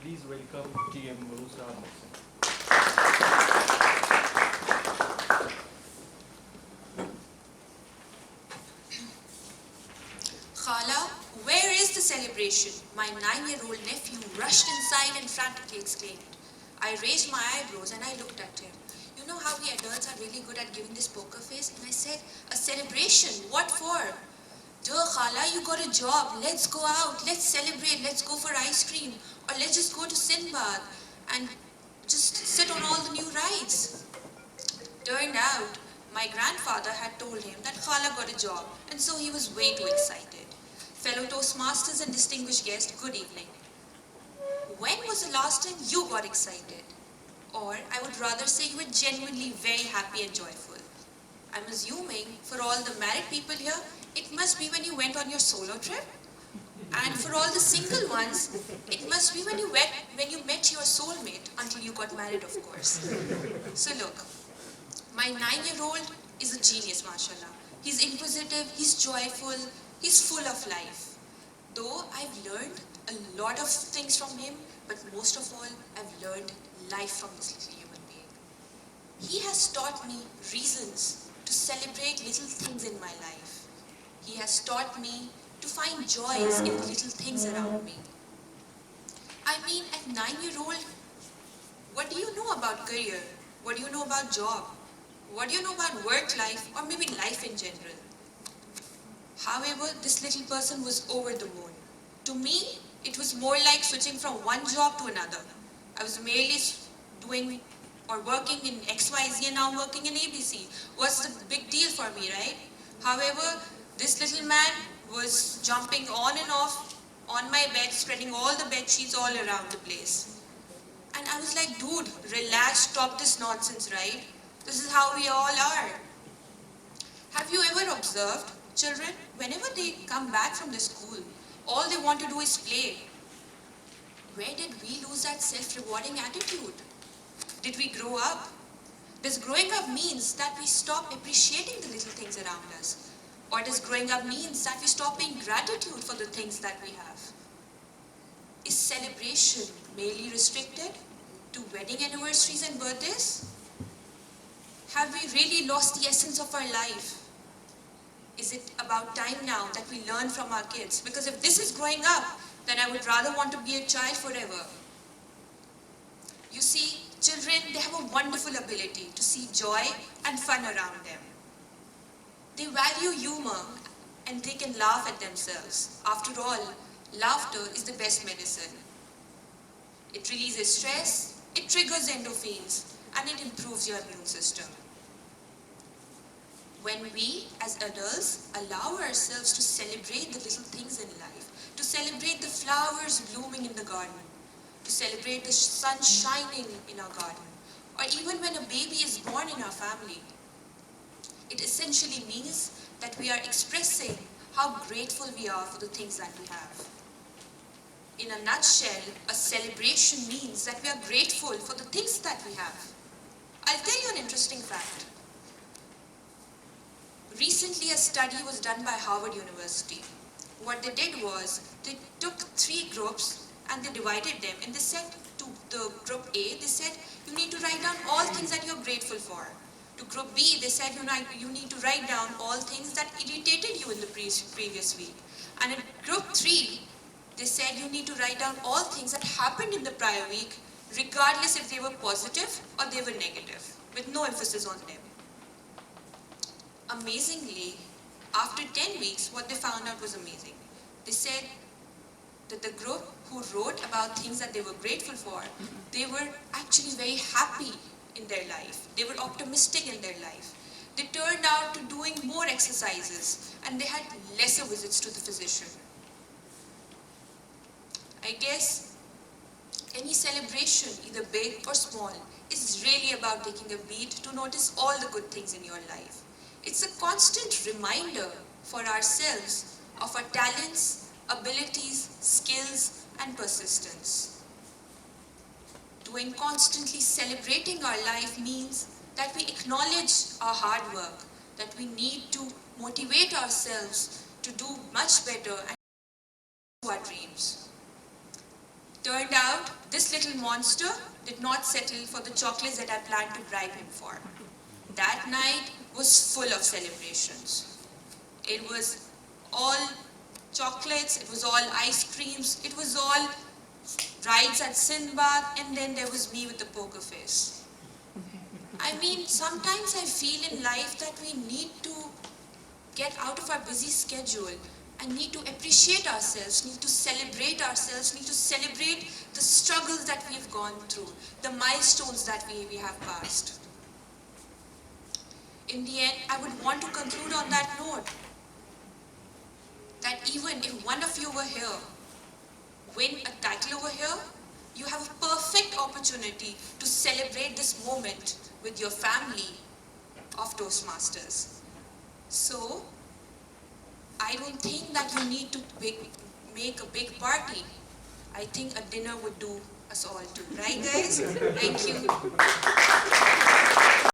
Please welcome TM Uroosa. Khala, where is the celebration? My 9-year-old nephew rushed inside and frantically exclaimed. I raised my eyebrows and I looked at him. You know how we adults are really good at giving this poker face? And I said, a celebration? What for? Duh, Khala, you got a job. Let's go out. Let's celebrate. Let's go for ice cream. Or let's just go to Sinbad and just sit on all the new rides. Turned out, my grandfather had told him that Khala got a job, and so he was way too excited. Fellow Toastmasters and distinguished guests, good evening. When was the last time you got excited? Or I would rather say you were genuinely very happy and joyful. I'm assuming for all the married people here, it must be when you went on your solo trip. And for all the single ones, it must be when you met your soulmate, until you got married, of course. So look, my 9-year-old is a genius, mashallah. He's inquisitive, he's joyful, he's full of life. Though I've learned a lot of things from him, but most of all, I've learned life from this little human being. He has taught me reasons to celebrate little things in my life. He has taught me to find joys in the little things around me. I mean, at 9-year-old, what do you know about career? What do you know about job? What do you know about work life, or maybe life in general? However, this little person was over the moon. To me, it was more like switching from one job to another. I was merely doing or working in XYZ and now working in ABC. What's the big deal for me, right? However, this little man was jumping on and off on my bed, spreading all the bed sheets all around the place. And I was like, dude, relax, stop this nonsense, right? This is how we all are. Have you ever observed children, whenever they come back from the school, all they want to do is play? Where did we lose that self-rewarding attitude? Did we grow up? Does growing up means that we stop appreciating the little things around us? Or does growing up means that we stop paying gratitude for the things that we have? Is celebration merely restricted to wedding anniversaries and birthdays? Have we really lost the essence of our life? Is it about time now that we learn from our kids? Because if this is growing up, then I would rather want to be a child forever. You see, children, they have a wonderful ability to see joy and fun around them. They value humor and they can laugh at themselves. After all, laughter is the best medicine. It releases stress, it triggers endorphins, and it improves your immune system. When we, as adults, allow ourselves to celebrate the little things in life, to celebrate the flowers blooming in the garden, to celebrate the sun shining in our garden, or even when a baby is born in our family, it essentially means that we are expressing how grateful we are for the things that we have. In a nutshell, a celebration means that we are grateful for the things that we have. I'll tell you an interesting fact. Recently, a study was done by Harvard University. What they did was, they took 3 groups and they divided them, and they said to the group A, they said, you need to write down all things that you're grateful for. To group B, they said, you need to write down all things that irritated you in the previous week. And in group 3, they said you need to write down all things that happened in the prior week, regardless if they were positive or they were negative, with no emphasis on them. Amazingly, after 10 weeks, what they found out was amazing. They said that the group who wrote about things that they were grateful for, they were actually very happy in their life. They were optimistic in their life. They turned out to doing more exercises, and they had lesser visits to the physician. I guess any celebration, either big or small, is really about taking a beat to notice all the good things in your life. It's a constant reminder for ourselves of our talents, abilities, skills, and persistence. Doing constantly celebrating our life means that we acknowledge our hard work, that we need to motivate ourselves to do much better and pursue our dreams. Turned out, this little monster did not settle for the chocolates that I planned to bribe him for. That night was full of celebrations. It was all chocolates, it was all ice creams, it was all rides at Sinbad, and then there was me with the poker face. I mean, sometimes I feel in life that we need to get out of our busy schedule and need to appreciate ourselves, need to celebrate ourselves, need to celebrate the struggles that we've gone through, the milestones that we have passed. In the end, I would want to conclude on that note, that even if one of you were here, win a title over here, you have a perfect opportunity to celebrate this moment with your family of Toastmasters. So, I don't think that you need to make a big party. I think a dinner would do us all too. Right, guys? Thank you.